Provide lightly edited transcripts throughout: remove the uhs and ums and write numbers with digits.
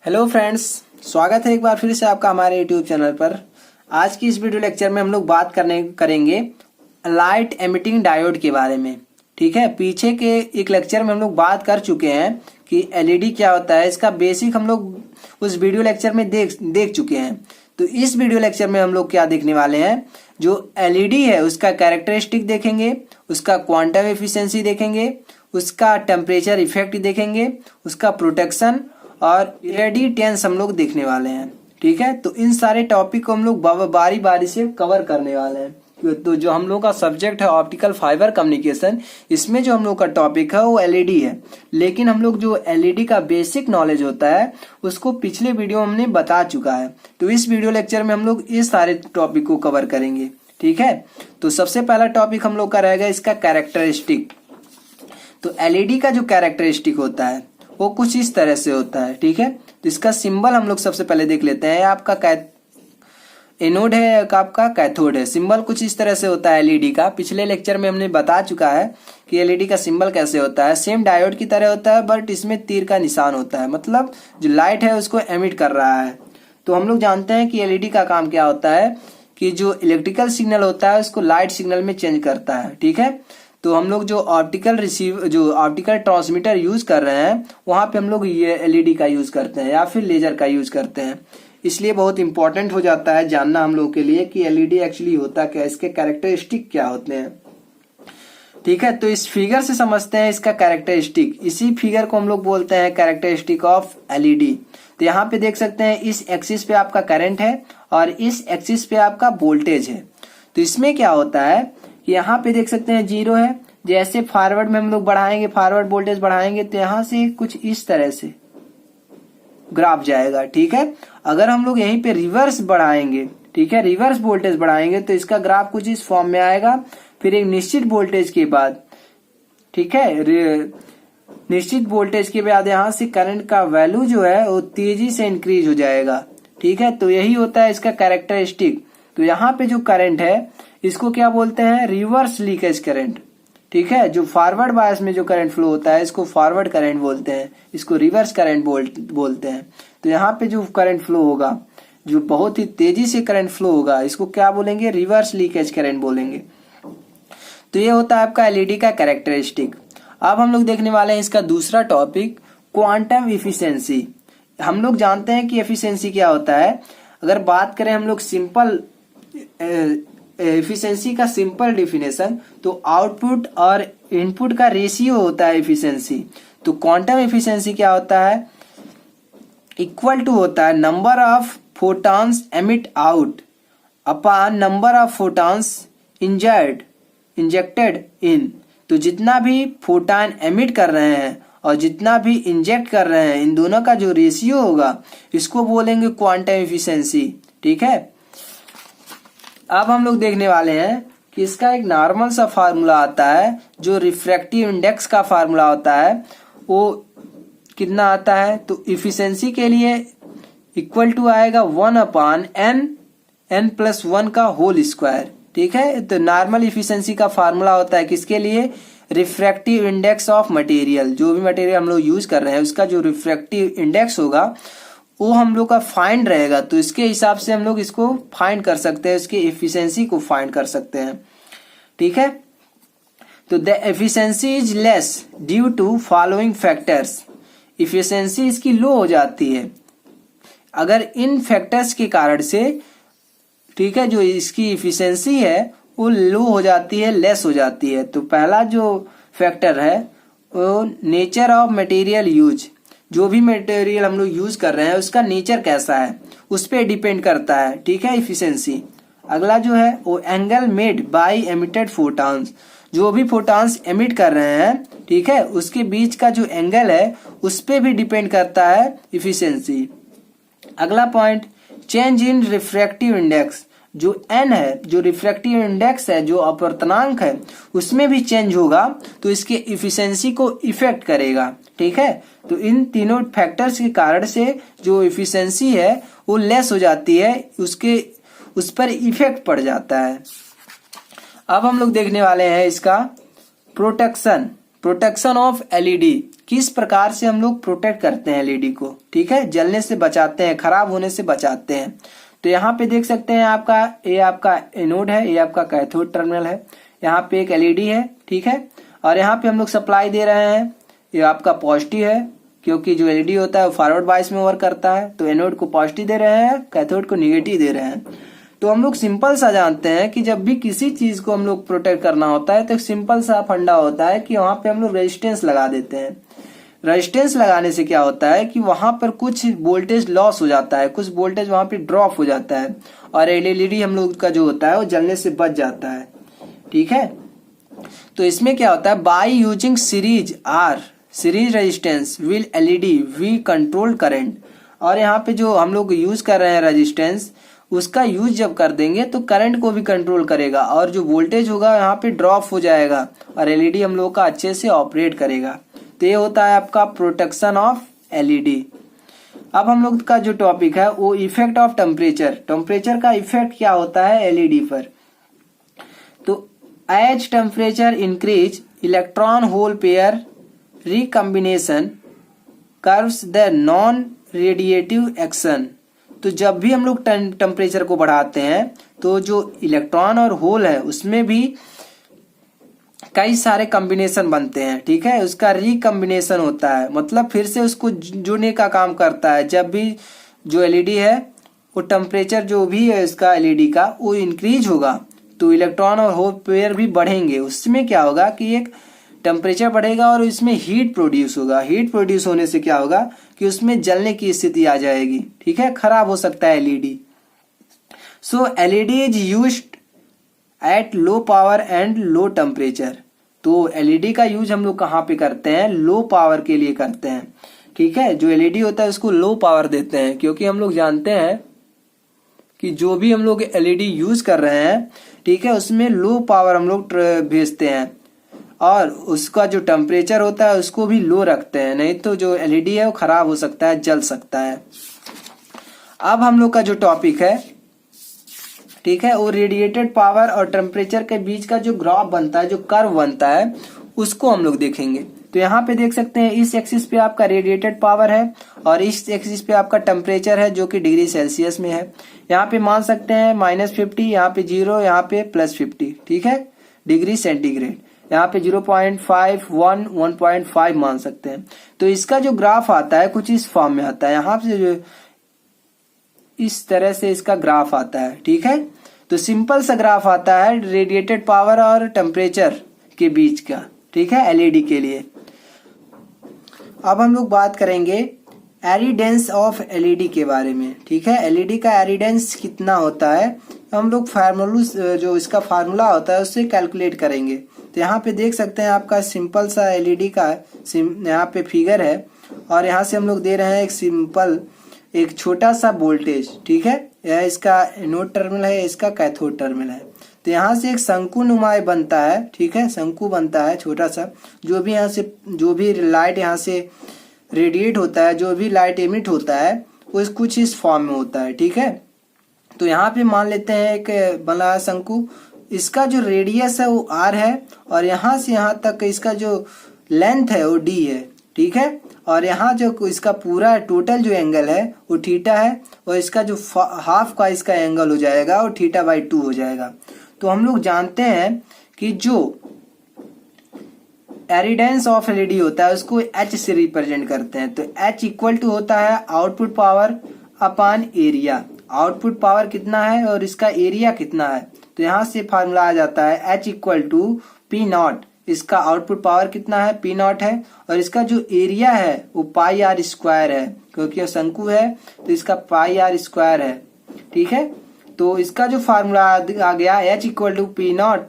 Hello friends, स्वागत है एक बार फिर से आपका हमारे यूट्यूब चैनल पर। आज की इस वीडियो लेक्चर में हम लोग बात करेंगे लाइट एमिटिंग डायोड के बारे में। ठीक है, पीछे के एक लेक्चर में हम लोग बात कर चुके हैं कि एलईडी क्या होता है। इसका बेसिक हम लोग उस वीडियो लेक्चर में देख चुके हैं। तो इस वीडियो लेक्चर में हम लोग क्या देखने वाले हैं, जो एलईडी है उसका कैरेक्टरिस्टिक देखेंगे, उसका क्वांटम एफिशिएंसी देखेंगे, उसका टेम्परेचर इफेक्ट देखेंगे, उसका प्रोटेक्शन और रेडिएटेंस हम लोग देखने वाले हैं। ठीक है, तो इन सारे टॉपिक को हम लोग बारी बारी से कवर करने वाले हैं। तो जो हम लोग का सब्जेक्ट है ऑप्टिकल फाइबर कम्युनिकेशन, इसमें जो हम लोग का टॉपिक है वो एलईडी है। लेकिन हम लोग जो एलईडी का बेसिक नॉलेज होता है उसको पिछले वीडियो में हमने बता चुका है। तो इस वीडियो लेक्चर में हम लोग इस सारे टॉपिक को कवर करेंगे। ठीक है, तो सबसे पहला टॉपिक हम लोग का रहेगा इसका कैरेक्टरिस्टिक। तो एलईडी का जो कैरेक्टरिस्टिक होता है वो कुछ इस तरह से होता है। ठीक है, तो इसका सिंबल हम लोग सबसे पहले देख लेते हैं। आपका एनोड है, आपका कैथोड है। सिंबल कुछ इस तरह से होता है एलईडी का। पिछले लेक्चर में हमने बता चुका है कि एलईडी का सिंबल कैसे होता है। सेम डायोड की तरह होता है, बट इसमें तीर का निशान होता है, मतलब जो लाइट है उसको एमिट कर रहा है। तो हम लोग जानते हैं कि एलईडी का काम क्या होता है कि जो इलेक्ट्रिकल सिग्नल होता है उसको लाइट सिग्नल में चेंज करता है। ठीक है, तो हम लोग जो ऑप्टिकल ट्रांसमीटर यूज कर रहे हैं वहां पे हम लोग ये एलईडी का यूज करते हैं या फिर लेजर का यूज करते हैं। इसलिए बहुत इंपॉर्टेंट हो जाता है जानना हम लोग के लिए कि एलईडी एक्चुअली होता क्या है, इसके कैरेक्टरिस्टिक क्या होते हैं। ठीक है, तो इस फिगर से समझते हैं इसका कैरेक्टरिस्टिक। इसी फिगर को हम लोग बोलते हैं कैरेक्टरिस्टिक ऑफ एलईडी। तो यहाँ पे देख सकते हैं इस एक्सिस पे आपका करंट है और इस एक्सिस पे आपका वोल्टेज है। तो इसमें क्या होता है कि यहाँ पे देख सकते हैं 0 है। जैसे फॉरवर्ड में हम लोग बढ़ाएंगे, फॉरवर्ड वोल्टेज बढ़ाएंगे तो यहाँ से कुछ इस तरह से ग्राफ जाएगा। ठीक है, अगर हम लोग यहीं पे रिवर्स बढ़ाएंगे, ठीक है, रिवर्स वोल्टेज बढ़ाएंगे तो इसका ग्राफ कुछ इस फॉर्म में आएगा। फिर एक निश्चित वोल्टेज के बाद, ठीक है, निश्चित वोल्टेज के बाद यहाँ से करंट का वैल्यू जो है वो तेजी से इंक्रीज हो जाएगा। ठीक है, तो यही होता है इसका कैरेक्टरिस्टिक। तो यहाँ पे जो करंट है इसको क्या बोलते हैं, रिवर्स लीकेज करंट। ठीक है, जो फॉरवर्ड बायस में जो करंट फ्लो होता है इसको फॉरवर्ड करंट बोलते हैं, इसको रिवर्स करंट बोलते हैं। तो यहाँ पे जो करंट फ्लो होगा, जो बहुत ही तेजी से करंट फ्लो होगा, इसको क्या बोलेंगे, रिवर्स लीकेज करंट बोलेंगे। तो ये होता है आपका एलईडी का कैरेक्टरिस्टिक। अब हम लोग देखने वाले हैं इसका दूसरा टॉपिक, क्वांटम इफिशियंसी। हम लोग जानते हैं कि एफिशिएंसी क्या होता है। अगर बात करें हम लोग सिंपल एफिशिएंसी का सिंपल डिफिनेशन, तो आउटपुट और इनपुट का रेशियो होता है एफिशिएंसी। तो क्वांटम एफिशिएंसी क्या होता है, इक्वल टू होता है number of photons emit out upon number of photons injected इन। तो जितना भी फोटॉन एमिट कर रहे हैं और जितना भी इंजेक्ट कर रहे हैं, इन दोनों का जो रेशियो होगा इसको बोलेंगे क्वांटम एफिशिएंसी। ठीक है, अब हम लोग देखने वाले हैं कि इसका एक नॉर्मल सा फार्मूला आता है, जो रिफ्रैक्टिव इंडेक्स का फार्मूला होता है वो कितना आता है। तो इफिशिएंसी के लिए इक्वल टू आएगा 1/n n+1 का होल स्क्वायर। ठीक है, तो नॉर्मल इफिशिएंसी का फार्मूला होता है किसके लिए, रिफ्रैक्टिव इंडेक्स ऑफ मटेरियल। जो भी मटेरियल हम लोग यूज कर रहे हैं उसका जो रिफ्रैक्टिव इंडेक्स होगा वो हम लोग का फाइंड रहेगा। तो इसके हिसाब से हम लोग इसको फाइंड कर सकते हैं, इसके एफिशिएंसी को फाइंड कर सकते हैं। ठीक है, तो the efficiency is less due to following factors. Efficiency इसकी लो हो जाती है अगर इन फैक्टर्स के कारण से, ठीक है, जो इसकी एफिशिएंसी है वो लो हो जाती है, लेस हो जाती है। तो पहला जो फैक्टर है वो नेचर ऑफ मटेरियल यूज। जो भी मटेरियल हम लोग यूज कर रहे हैं उसका नेचर कैसा है उस पर डिपेंड करता है। ठीक है, इफिशिएंसी। अगला जो है वो angle made by emitted photons. जो भी फोटॉन्स एमिट कर रहे हैं, ठीक है, उसके बीच का जो एंगल है उस पर भी डिपेंड करता है इफिशिएंसी। अगला point, change in refractive index. जो n है, जो रिफ्रैक्टिव इंडेक्स है, जो अपवर्तनांक है, उसमें भी चेंज होगा तो इसके इफिशिएंसी को इफेक्ट करेगा। ठीक है, तो इन तीनों फैक्टर्स के कारण से जो इफिशिएंसी है वो लेस हो जाती है, उस पर इफेक्ट पड़ जाता है। अब हम लोग देखने वाले हैं इसका प्रोटेक्शन। प्रोटेक्शन ऑफ एलईडी, किस प्रकार से हम लोग प्रोटेक्ट करते हैं एलईडी को, ठीक है, जलने से बचाते हैं, खराब होने से बचाते हैं। तो यहाँ पे देख सकते हैं आपका ये आपका एनोड है, ये आपका कैथोड टर्मिनल है, यहाँ पे एक एलईडी है, ठीक है, और यहाँ पे हम लोग सप्लाई दे रहे हैं, ये आपका पॉजिटिव है क्योंकि जो एलईडी होता है वो फॉरवर्ड बायस में वर्क करता है, तो एनोड को पॉजिटिव दे रहे हैं, कैथोड को निगेटिव दे रहे हैं। तो हम लोग सिंपल सा जानते हैं कि जब भी किसी चीज को हम लोग प्रोटेक्ट करना होता है तो एक सिंपल सा फंडा होता है कि वहां पे हम लोग रेजिस्टेंस लगा देते हैं। रेजिस्टेंस लगाने से क्या होता है कि वहां पर कुछ वोल्टेज लॉस हो जाता है, कुछ वोल्टेज वहां पे ड्रॉप हो जाता है और एलईडी हम लोग का जो होता है वो जलने से बच जाता है, ठीक है। तो इसमें क्या होता है, by using series or series resistance will LED we control current, और यहाँ पे जो हम लोग यूज कर रहे हैं रेजिस्टेंस, उसका यूज जब कर देंगे तो करंट को भी कंट्रोल करेगा और जो वोल्टेज होगा यहाँ पे ड्रॉप हो जाएगा और एलईडी हम लोग का अच्छे से ऑपरेट करेगा। तो ये होता है आपका प्रोटेक्शन ऑफ एलईडी। अब हम लोग का जो टॉपिक है वो इफेक्ट ऑफ टेम्परेचर, टेम्परेचर का इफेक्ट क्या होता है एलईडी पर। तो as temperature increase electron hole pair recombination curves the non radiative action. तो जब भी हम लोग टेम्परेचर को बढ़ाते हैं तो जो इलेक्ट्रॉन और होल है उसमें भी कई सारे कॉम्बिनेशन बनते हैं, ठीक है, उसका रिकम्बिनेशन होता है, मतलब फिर से उसको जुड़ने का काम करता है। जब भी जो एलईडी है वो टेम्परेचर जो भी है इसका एलईडी का वो इंक्रीज होगा तो इलेक्ट्रॉन और होल पेयर भी बढ़ेंगे। उसमें क्या होगा कि एक टेम्परेचर बढ़ेगा और इसमें हीट प्रोड्यूस होगा, हीट प्रोड्यूस होने से क्या होगा कि उसमें जलने की स्थिति आ जाएगी, ठीक है, खराब हो सकता है LED. So LED is used at low power and low temperature. तो एलईडी का यूज हम लोग कहाँ पे करते हैं, लो पावर के लिए करते हैं, ठीक है। जो एलईडी होता है उसको लो पावर देते हैं क्योंकि हम लोग जानते हैं कि जो भी हम लोग एलईडी यूज कर रहे हैं, ठीक है, उसमें लो पावर हम लोग भेजते हैं और उसका जो टेम्परेचर होता है उसको भी लो रखते हैं, नहीं तो जो एलईडी है वो खराब हो सकता है, जल सकता है। अब हम लोग का जो टॉपिक है, ठीक है, वो रेडिएटेड पावर और टेम्परेचर के बीच का जो ग्राफ बनता है, जो कर्व बनता है, उसको हम लोग देखेंगे। तो यहाँ पे देख सकते हैं इस एक्सिस पे आपका रेडिएटेड पावर है और इस एक्सिस पे आपका टेम्परेचर है जो कि डिग्री सेल्सियस में है। यहाँ पे मान सकते हैं -50, यहाँ पे 0, यहाँ पे +50, ठीक है, डिग्री सेंटीग्रेड। यहाँ पे 0.5, 1, 1.5 मान सकते हैं। तो इसका जो ग्राफ आता है कुछ इस फॉर्म में आता है, यहाँ से जो इस तरह से इसका ग्राफ आता है, ठीक है। तो सिंपल सा ग्राफ आता है रेडिएटेड पावर और टेम्परेचर के बीच का, ठीक है, एलईडी के लिए। अब हम लोग बात करेंगे एरिडेंस ऑफ एलईडी के बारे में, ठीक है। एलईडी का एरिडेंस कितना होता है हम लोग जो इसका फार्मूला होता है उससे कैलकुलेट करेंगे। तो यहाँ पे देख सकते हैं आपका सिंपल सा एलईडी का यहाँ पे फिगर है और यहाँ से हम लोग दे रहे हैं एक छोटा सा वोल्टेज, ठीक है, यह इसका एनोड टर्मिनल है, इसका कैथोड टर्मिनल है। तो यहाँ से एक शंकु नुमाय बनता है, ठीक है, शंकु बनता है छोटा सा, जो भी यहाँ से जो भी लाइट यहाँ से रेडिएट होता है, जो भी लाइट एमिट होता है वो कुछ इस फॉर्म में होता है, ठीक है। तो यहाँ पे मान लेते हैं एक बना शंकु, इसका जो रेडियस है वो r है और यहाँ से यहाँ तक इसका जो लेंथ है वो d है, ठीक है, और यहाँ जो इसका पूरा टोटल जो एंगल है वो थीटा है और इसका जो हाफ का इसका एंगल हो जाएगा वो θ/2 हो जाएगा। तो हम लोग जानते हैं कि जो एरिडेंस ऑफ एलईडी होता है उसको H से रिप्रेजेंट करते हैं। तो H इक्वल टू होता है output power upon area. Output power कितना है और इसका एरिया कितना है, तो यहाँ से फार्मूला आ जाता है H इक्वल टू P0। इसका आउटपुट पावर कितना है, P0 है, और इसका जो एरिया है वो πr² है, क्योंकि शंकु है तो इसका πr² है, ठीक है। तो इसका जो फार्मूला आ गया H equal to P0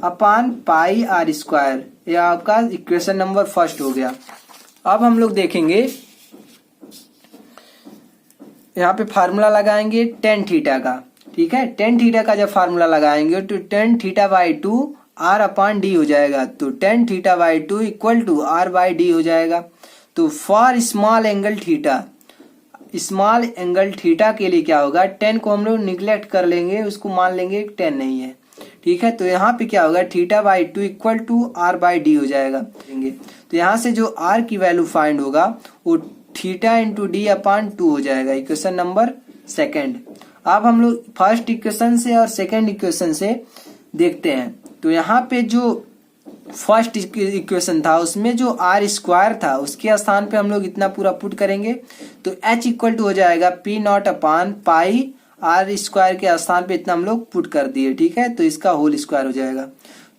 upon πr², यह आपका इक्वेशन नंबर फर्स्ट हो गया। अब हम लोग देखेंगे यहाँ पे फार्मूला लगाएंगे tan थीटा का, ठीक है। tan थीटा का जब फार्मूला लगाएंगे तो tan θ/2 r अपॉन डी हो जाएगा। तो tan θ/2 इक्वल टू r/d हो जाएगा। तो for small angle theta, small angle theta के लिए क्या होगा, tan को हम लोग निगलेक्ट कर लेंगे, उसको मान लेंगे tan नहीं है, ठीक है। तो यहाँ पे क्या होगा, theta by 2 equal to R by D हो जाएगा। तो यहाँ से जो आर की वैल्यू फाइंड होगा वो थीटा इंटू डी अपान 2 हो जाएगा, इक्वेशन नंबर सेकेंड। अब हम लोग फर्स्ट इक्वेशन से और सेकेंड इक्वेशन से देखते हैं। तो यहाँ पे जो फर्स्ट इक्वेशन था उसमें जो आर स्क्वायर था उसके स्थान पे हम लोग इतना पूरा पुट करेंगे, तो एच इक्वल टू हो जाएगा P naught upon pi R square के स्थान पे इतना हम लोग पुट कर दिए, ठीक है। तो इसका होल स्क्वायर हो जाएगा।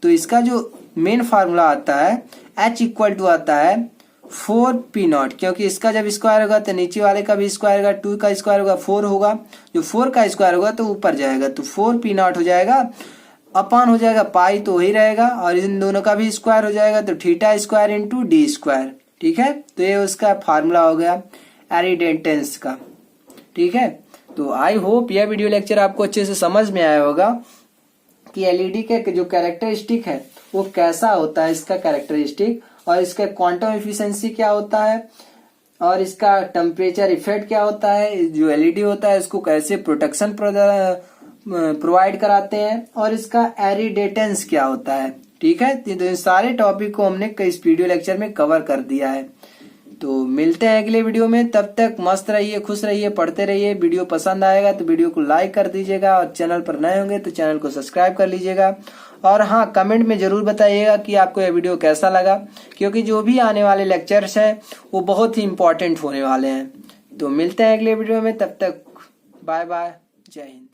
तो इसका जो मेन फार्मूला आता है एच इक्वल टू आता है 4 पी नॉट, क्योंकि इसका जब स्क्वायर होगा तो नीचे वाले का भी स्क्वायर होगा, 2 का स्क्वायर होगा 4 होगा, जो 4 का स्क्वायर होगा तो ऊपर जाएगा, तो 4 पी नॉट हो जाएगा, अपान हो जाएगा पाई तो वही रहेगा, और इन दोनों का भी स्क्वायर हो जाएगा तो theta square into D square, ठीक है। तो ये उसका फार्मूला हो गया एरिडेंटेंस का, ठीक है। तो आई होप यह वीडियो लेक्चर आपको अच्छे से समझ में आया होगा कि एलईडी के जो कैरेक्टरिस्टिक है वो कैसा होता है, इसका कैरेक्टरिस्टिक, और इसका क्वांटम एफिशिएंसी क्या होता है, और इसका टेम्परेचर इफेक्ट क्या होता है, जो एलईडी होता है इसको कैसे प्रोटेक्शन प्रोवाइड कराते हैं, और इसका एरिडेटेंस क्या होता है, ठीक है। तो इन सारे टॉपिक को हमने इस वीडियो लेक्चर में कवर कर दिया है। तो मिलते हैं अगले वीडियो में, तब तक मस्त रहिए, खुश रहिए, पढ़ते रहिए। वीडियो पसंद आएगा तो वीडियो को लाइक कर दीजिएगा, और चैनल पर नए होंगे तो चैनल को सब्सक्राइब कर लीजिएगा। और हाँ, कमेंट में जरूर बताइएगा कि आपको यह वीडियो कैसा लगा, क्योंकि जो भी आने वाले लेक्चर्स हैं वो बहुत ही इंपॉर्टेंट होने वाले हैं। तो मिलते हैं अगले वीडियो में, तब तक बाय बाय, जय हिंद।